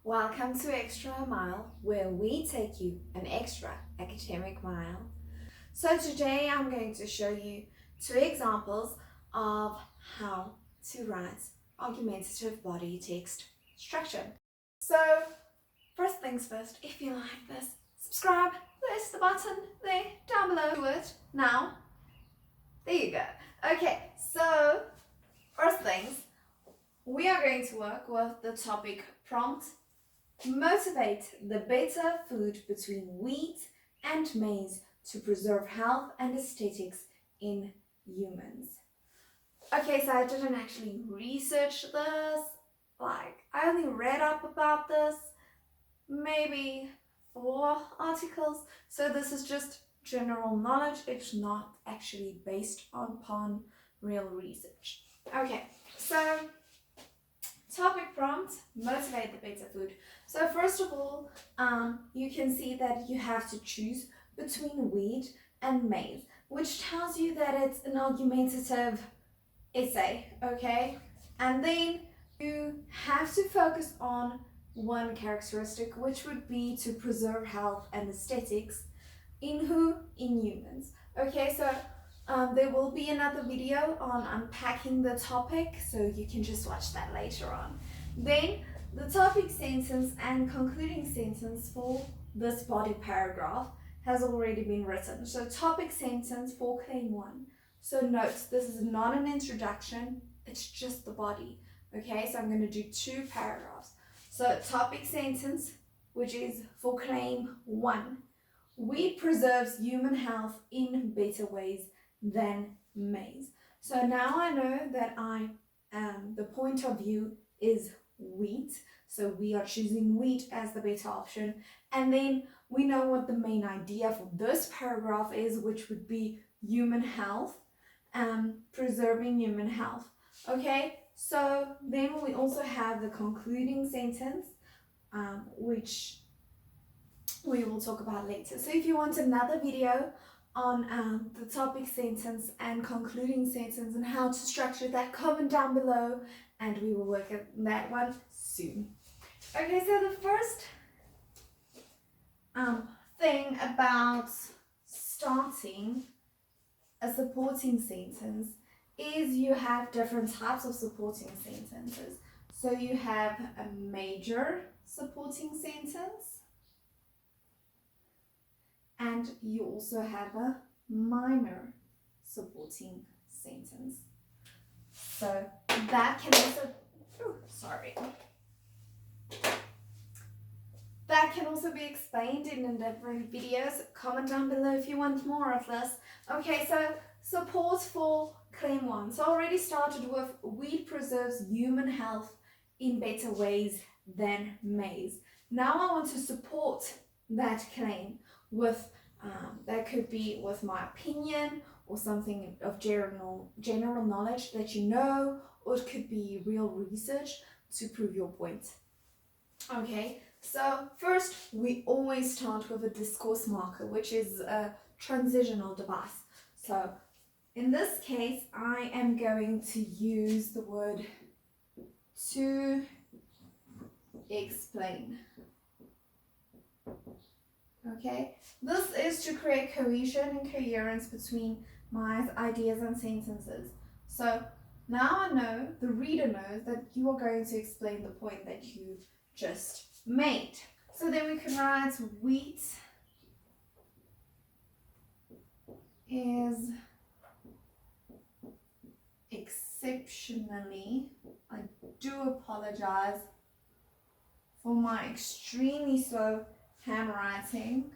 Welcome to Extra Mile, where we take you an extra academic mile. So today I'm going to show you two examples of how to write argumentative body text structure. So first things first, if you like this, subscribe, there's the button there down below. Do it now. There you go. Okay, so first things, we are going to work with the topic prompt. Motivate the better food between wheat and maize to preserve health and aesthetics in humans. Okay, so I didn't actually research this. I only read up about this, maybe 4 articles. So this is just general knowledge. It's not actually based upon real research. Okay, so topic prompt, motivate the better food. So first of all, you can see that you have to choose between wheat and maize, which tells you that it's an argumentative essay, okay? And then you have to focus on one characteristic, which would be to preserve health and aesthetics in who? In humans. Okay, so there will be another video on unpacking the topic, so you can just watch that later on. Then the topic sentence and concluding sentence for this body paragraph has already been written. So topic sentence for claim 1. So note, this is not an introduction, it's just the body. Okay, so I'm going to do 2 paragraphs. So topic sentence, which is for claim 1. Wheat preserves human health in better ways than maize. So now I know that the point of view is wheat, so we are choosing wheat as the better option, and then we know what the main idea for this paragraph is, which would be human health, preserving human health. Okay, so then we also have the concluding sentence, which we will talk about later. So if you want another video on the topic sentence and concluding sentence and how to structure that, comment down below and we will work at that one soon. Okay, so the first thing about starting a supporting sentence is you have different types of supporting sentences. So you have a major supporting sentence, and you also have a minor supporting sentence. So that can also, that can also be explained in different videos. Comment down below if you want more of this. Okay, so support for claim 1. So I already started with wheat preserves human health in better ways than maize. Now I want to support that claim with, that could be with my opinion or something of general knowledge that you know, or it could be real research to prove your point. Okay, so first we always start with a discourse marker, which is a transitional device. So in this case, I am going to use the word to explain. Okay, this is to create cohesion and coherence between my ideas and sentences. So now I know, the reader knows, that you are going to explain the point that you just made. So then we can write wheat is exceptionally, I do apologize for my extremely slow handwriting,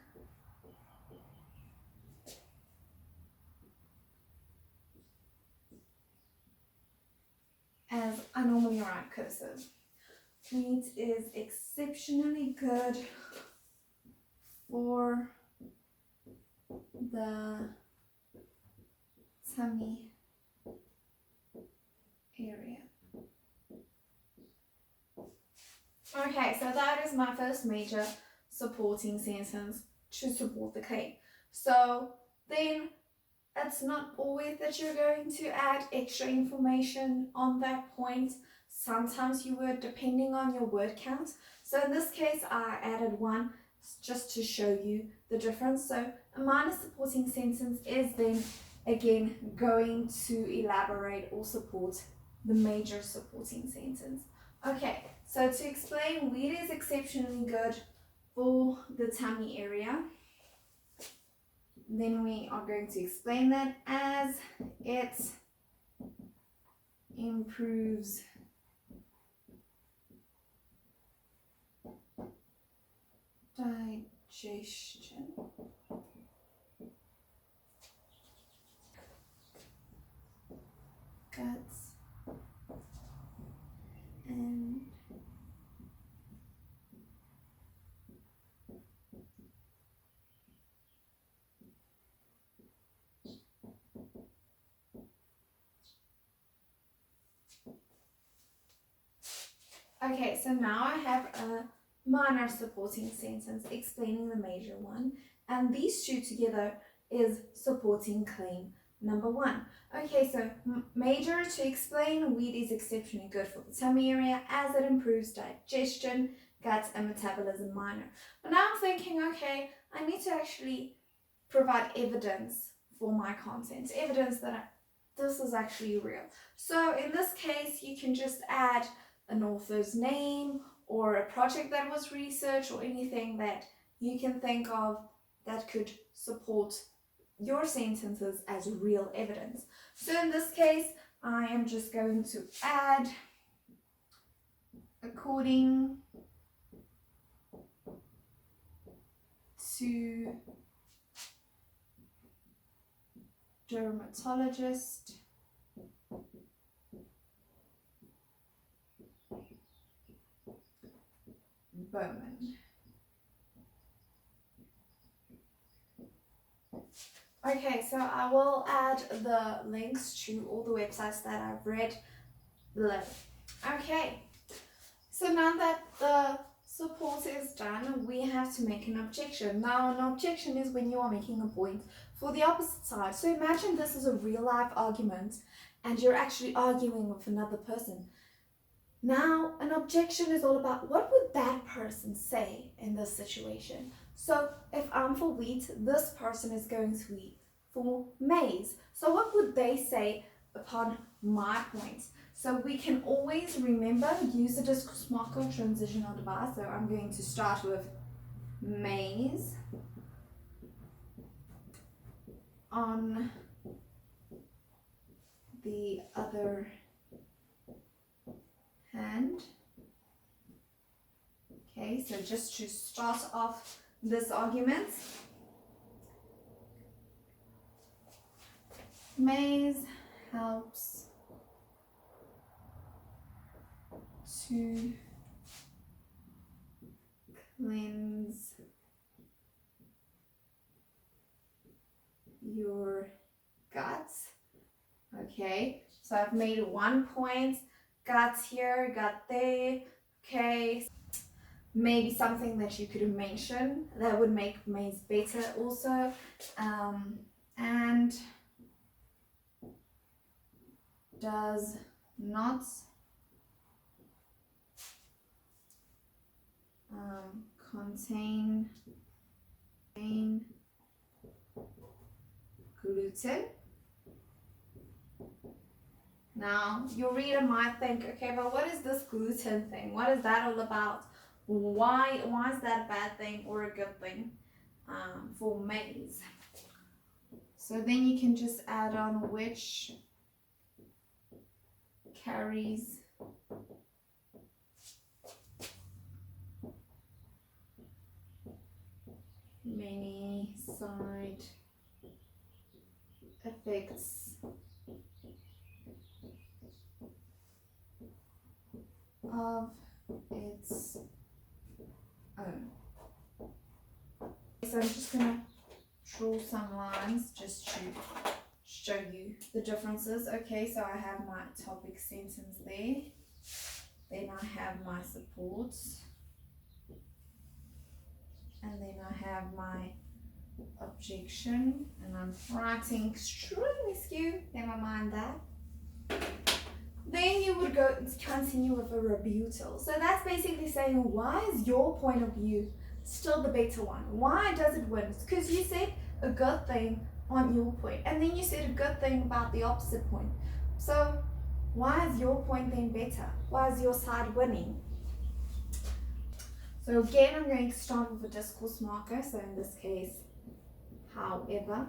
as I normally write cursive. Wheat is exceptionally good for the tummy area. Okay, so that is my first major supporting sentence to support the claim. So then it's not always that you're going to add extra information on that point. Sometimes you would, depending on your word count. So in this case, I added one just to show you the difference. So a minor supporting sentence is then again going to elaborate or support the major supporting sentence. Okay, so to explain, wheat is exceptionally good for the tummy area. Then we are going to explain that as it improves digestion. Guts and okay, so now I have a minor supporting sentence explaining the major one, and these two together is supporting claim number one. Okay, so major to explain, wheat is exceptionally good for the tummy area as it improves digestion, guts, and metabolism. Minor. But now I'm thinking, okay, I need to actually provide evidence for my content, evidence that this is actually real. So in this case, you can just add an author's name or a project that was researched or anything that you can think of that could support your sentences as real evidence. So in this case, I am just going to add according to dermatologist Bowman. Okay, so I will add the links to all the websites that I've read below. Okay, so now that the support is done, we have to make an objection. Now, an objection is when you are making a point for the opposite side. So imagine this is a real life argument and you're actually arguing with another person. Now, an objection is all about what would that person say in this situation. So if I'm for wheat, this person is going to be for maize. So what would they say upon my point? So we can always remember, use it as smart transitional device. So I'm going to start with maize on the other hand. Okay, so just to start off this argument, maize helps to cleanse your guts. Okay, so I've made 1 point, guts here, gut there. Okay, maybe something that you could mention that would make maize better also, and does not contain gluten. Now, your reader might think, okay, but what is this gluten thing? What is that all about? Why is that a bad thing or a good thing for maize? So then you can just add on which carries many side effects of its own. So I'm just going to draw some lines just to show you the differences. Okay, so I have my topic sentence there. Then I have my supports. And then I have my objection. And I'm writing extremely skew, never mind that. then you would go continue with a rebuttal. So that's basically saying, why is your point of view still the better one? Why does it win? Because you said a good thing on your point, and then you said a good thing about the opposite point. So why is your point then better? Why is your side winning? So again, I'm going to start with a discourse marker. So in this case, however.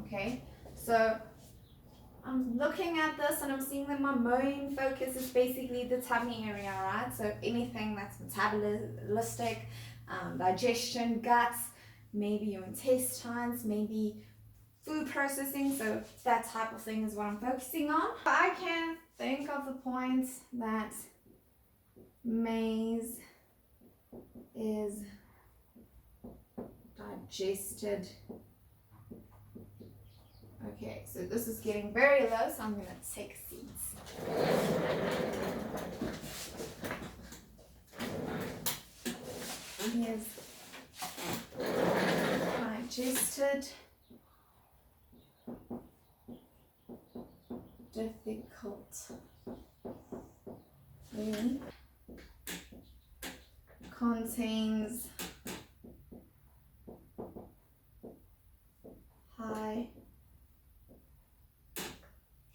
Okay, so I'm looking at this and I'm seeing that my main focus is basically the tummy area, right? So anything that's metabolistic, digestion, guts, maybe your intestines, maybe food processing. So that type of thing is what I'm focusing on. I can think of the points that maize is digested. Okay, so this is getting very low, so I'm going to take a seat. Here's digested, difficult, then contains high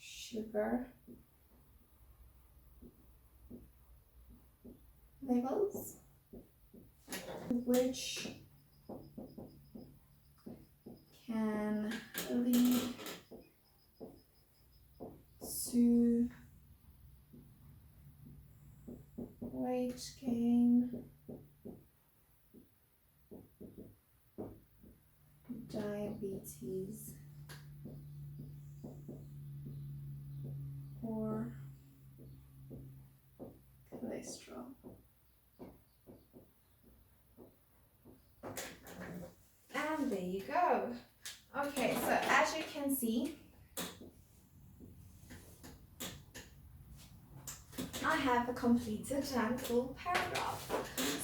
sugar levels, which can lead to weight gain, diabetes, or cholesterol. And there you go. Okay, so as you can see, I have a completed and full paragraph.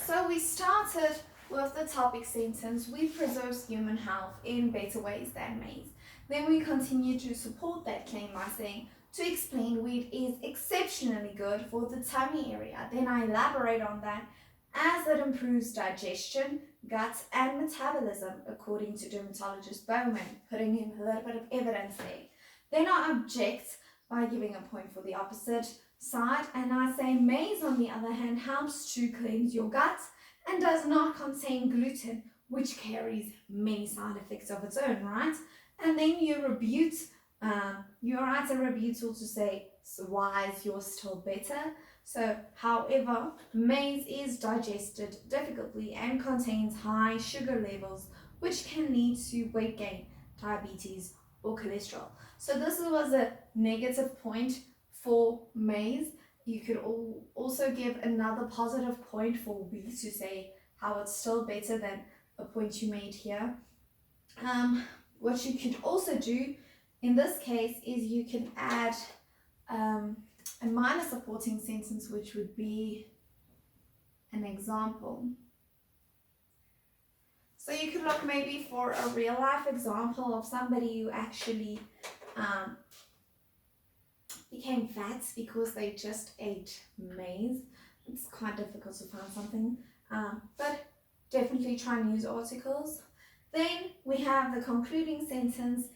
So we started with the topic sentence, wheat preserves human health in better ways than maize. Then we continue to support that claim by saying, to explain wheat is exceptionally good for the tummy area. Then I elaborate on that as it improves digestion, gut and metabolism, according to dermatologist Bowman, putting in a little bit of evidence there. Then I object by giving a point for the opposite side, and I say maize on the other hand helps to cleanse your gut and does not contain gluten, which carries many side effects of its own, right? And then you rebut, you write a rebuttal to say, so why is yours still better? So, however, maize is digested difficultly and contains high sugar levels, which can lead to weight gain, diabetes, or cholesterol. So this was a negative point for maize. You could also give another positive point for wheat to say how it's still better than a point you made here. What you could also do in this case is you can add a minor supporting sentence, which would be an example. So you could look maybe for a real life example of somebody who actually became fat because they just ate maize. It's quite difficult to find something, but definitely try and use articles. Then we have the concluding sentence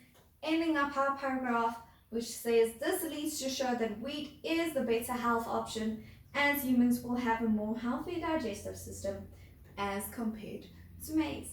ending up our paragraph, which says this leads to show that wheat is the better health option as humans will have a more healthy digestive system as compared to maize.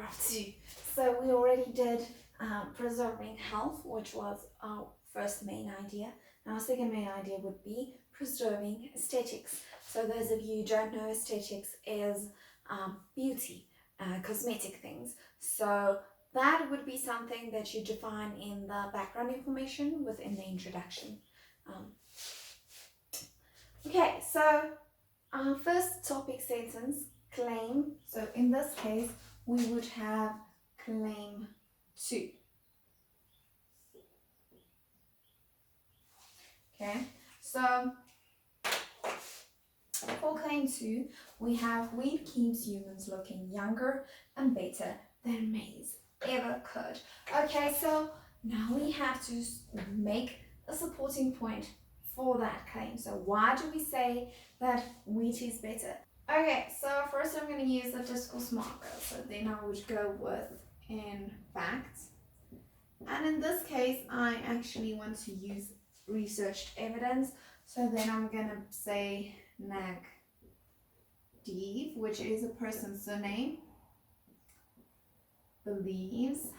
paragraph 2. So we already did preserving health, which was our first main idea. Now our second main idea would be preserving aesthetics. So those of you who don't know, aesthetics is beauty, cosmetic things. So that would be something that you define in the background information within the introduction. Okay, so our first topic sentence, claim. So in this case, we would have claim 2. Okay, so for claim 2, we have wheat keeps humans looking younger and better than maize ever could. Okay, so now we have to make a supporting point for that claim. So why do we say that wheat is better? Okay, so first I'm going to use a discourse marker. So then I would go with in fact. And in this case, I actually want to use researched evidence. So then I'm going to say Nagdev, which is a person's surname, believes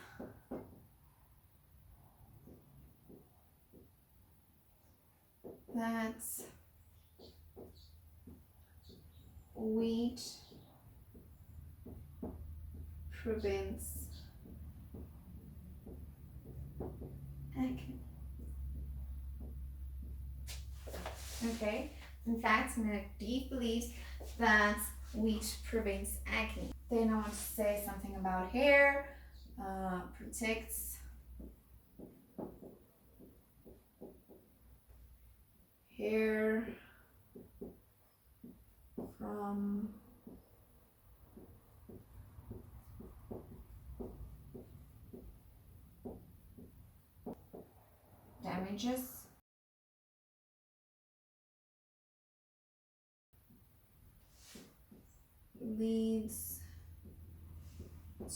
that wheat prevents acne. Okay, in fact, Nagdev believes that wheat prevents acne. Then I want to say something about hair, protects hair from damages. Leads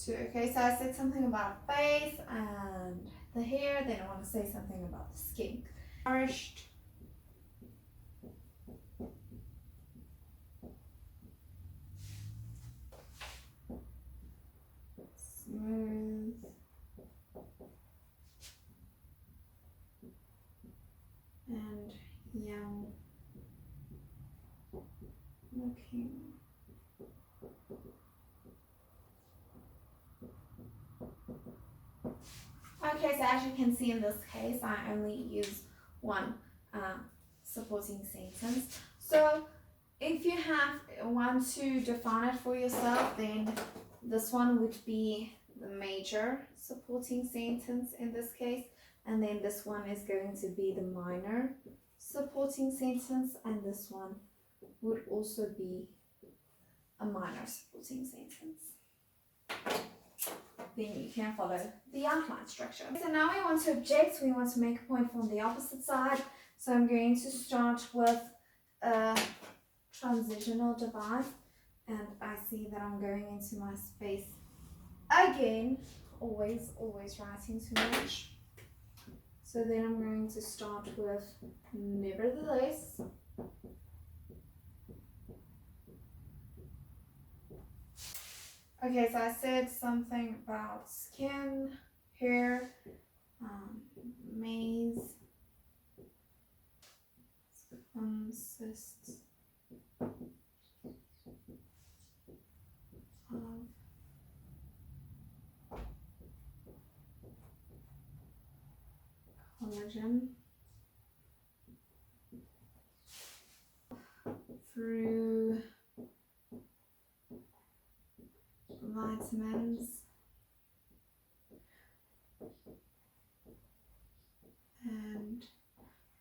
to, okay, so I said something about face and the hair, then I want to say something about the skin. Nourished, smooth, and young looking. Okay, so as you can see in this case, I only use one supporting sentence. So if you want to define it for yourself, then this one would be the major supporting sentence in this case, and then this one is going to be the minor supporting sentence, and this one would also be a minor supporting sentence. Then you can follow the outline structure. So now we want to object, we want to make a point from the opposite side. So I'm going to start with a transitional device, and I see that I'm going into my space again, always writing too much. So then I'm going to start with nevertheless. Okay, so I said something about skin, hair, maize consists of collagen through vitamins and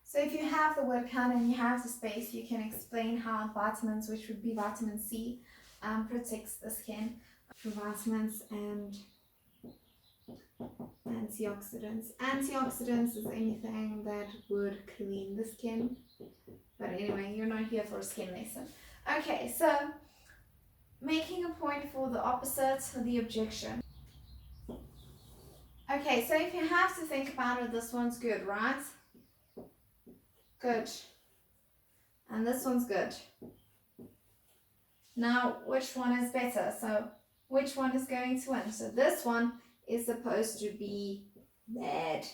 so if you have the word can and you have the space, you can explain how vitamins, which would be vitamin C, protects the skin through vitamins and antioxidants. Antioxidants is anything that would clean the skin, but anyway, you're not here for a skin lesson. Okay, so making a point for the opposite, the objection. Okay, so if you have to think about it, this one's good, right? Good. And this one's good. Now, which one is better? So which one is going to win. So this one is supposed to be red.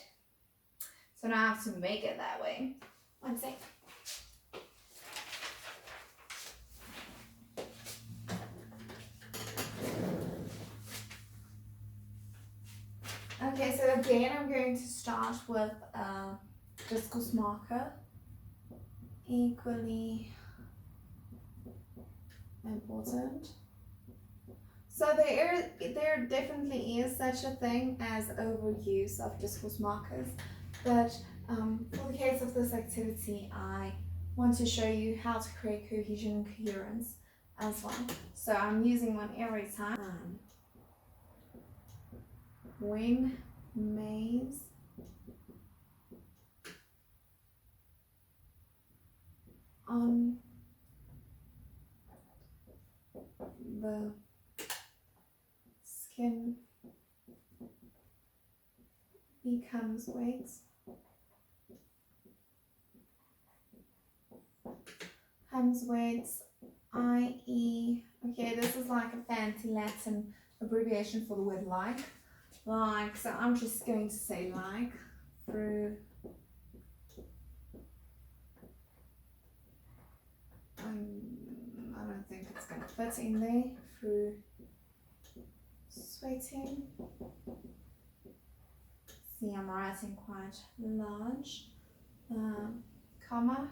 So now I have to make it that way. One sec. Okay, so again I'm going to start with a discus marker. Equally important. So there definitely is such a thing as overuse of discourse markers, but for the case of this activity, I want to show you how to create cohesion and coherence as well. So I'm using one every time. When maize on the skin becomes wet, i.e., okay, this is like a fancy Latin abbreviation for the word like, so I'm just going to say like through I don't think it's going to fit in there, through sweating. See, I'm writing quite large, comma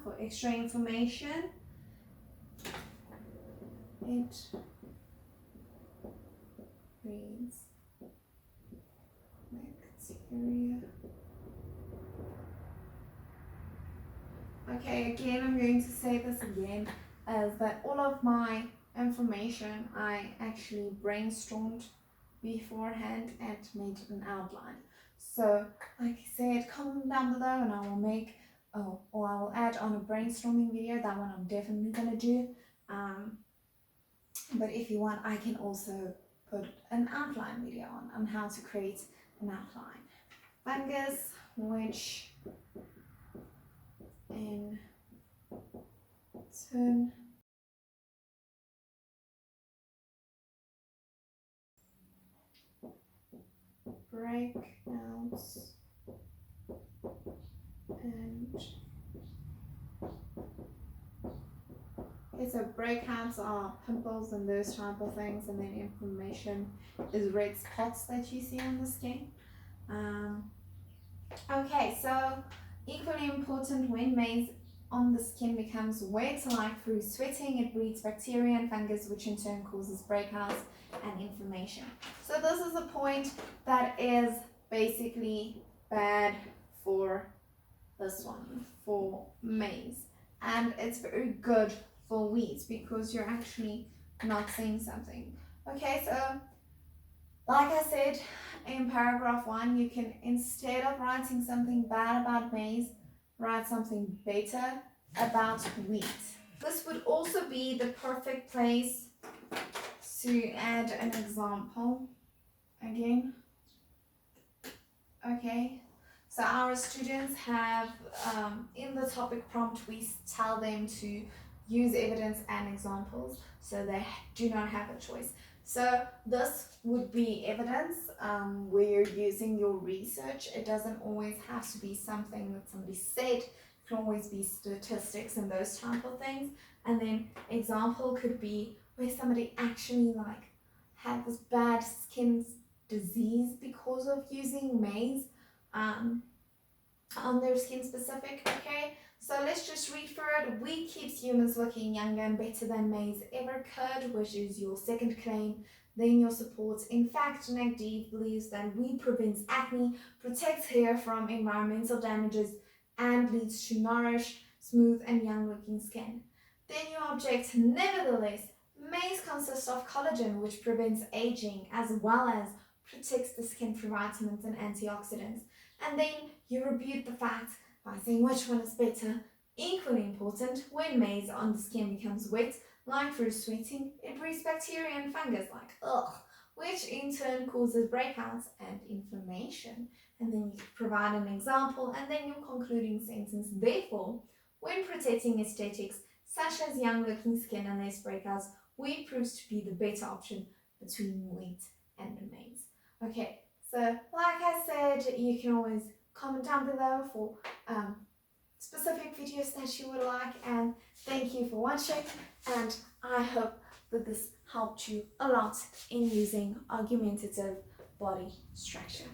for extra information. It breeds bacteria. Okay, again, I'm going to say this again, as that all of my information I actually brainstormed beforehand and made an outline. So, like I said, comment down below and I will make, or I will add on a brainstorming video. That one I'm definitely going to do. But if you want, I can also put an outline video on how to create an outline. Fungus, which in turn break out and okay, so breakouts are pimples and those type of things, and then inflammation is red spots that you see on the skin. Okay, so equally important, when maize on the skin becomes wet, like through sweating, it breeds bacteria and fungus, which in turn causes breakouts and inflammation. So this is a point that is basically bad for this one, for maize, and it's very good for wheat because you're actually not seeing something. Okay, so like I said in paragraph 1, you can, instead of writing something bad about maize, write something better about wheat. This would also be the perfect place to add an example again. Okay, so our students have, in the topic prompt, we tell them to use evidence and examples, so they do not have a choice. So this would be evidence where you're using your research. It doesn't always have to be something that somebody said. It can always be statistics and those type of things. And then example could be where somebody actually had this bad skin disease because of using maize on their skin specific. Okay, so let's just read through it. Wheat keeps humans looking younger and better than maize ever could, which is your second claim. Then your support. In fact, NACD believes that wheat prevents acne, protects hair from environmental damages, and leads to nourished, smooth and young looking skin. Then you object, nevertheless, maize consists of collagen, which prevents aging as well as protects the skin through vitamins and antioxidants. And then you rebut the fact by saying which one is better. Equally important, when maize on the skin becomes wet, like through sweating, it breeds bacteria and fungus which in turn causes breakouts and inflammation. And then you provide an example and then your concluding sentence. Therefore, when protecting aesthetics such as young looking skin and less breakouts, wheat proves to be the better option between wheat and maize. Okay, so like I said, you can always comment down below for specific videos that you would like, and thank you for watching, and I hope that this helped you a lot in using argumentative body structure.